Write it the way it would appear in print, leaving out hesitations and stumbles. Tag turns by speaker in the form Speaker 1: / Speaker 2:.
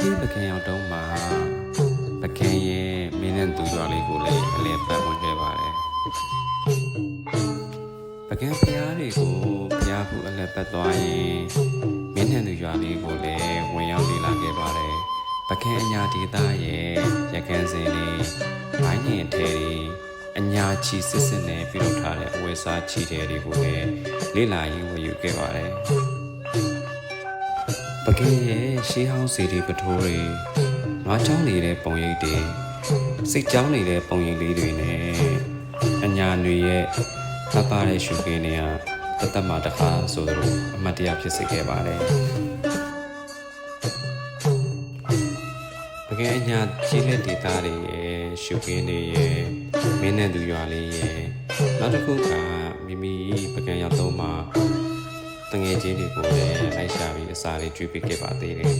Speaker 1: ကြီးပကံရောက်တော့မှပကံရဲ့မင်းနဲ့သူရွာလေးကိုလည်းအလဲပတ်ဝင်ခဲ့ပါတယ်ပကံဖျားတွေကိုဖျားဖို့အလဲပတ်သွားရင်မင်းနဲ့သူရွာလေးကိုလည်းဝင်ရောက်လေ့လာခဲ့ပါတယ်ပကံအညာဒေသရဲ့ရကန်းစင်လေးဘိုင်းရင်ထဲတွေအညာချီစစ်စစ်နဲ့ပြုလုပ်ထားတဲ့အဝယ်စားချီတဲ့တွေကိုလည်းလေ့လာရင်းဝယ်ယူခဲ့ပါတယ်ပကံရဲ့ရှေးဟောင်းစီဒီပထိုးတွေနွားချောင်းနေတဲ့ပုံရိပ်တွေစိတ်ချောင်းနေတဲ့ပုံရိပ်လေးတွေနဲ့အညာတွေရဲ့ပပတဲ့ရှုခင်းတွေကတတ်မှတခါဆိုတော့အမတ်တရားဖြစ်စေခဲ့ပါတယ်ပကံအညာကြီးလက်ဒေသတွေရဲ့ရှုခင်းတွေရဲ့မင်းနဲ့သူရွာလေးရဲ့နောက်တစ်ခုကမိမိပကံရောက်တော့မှတငယ်ချင်းတွေကိုလည်းလိုက်ရှာပြီးအစာလေးကျွေးပေးခဲ့ပါသေးတယ်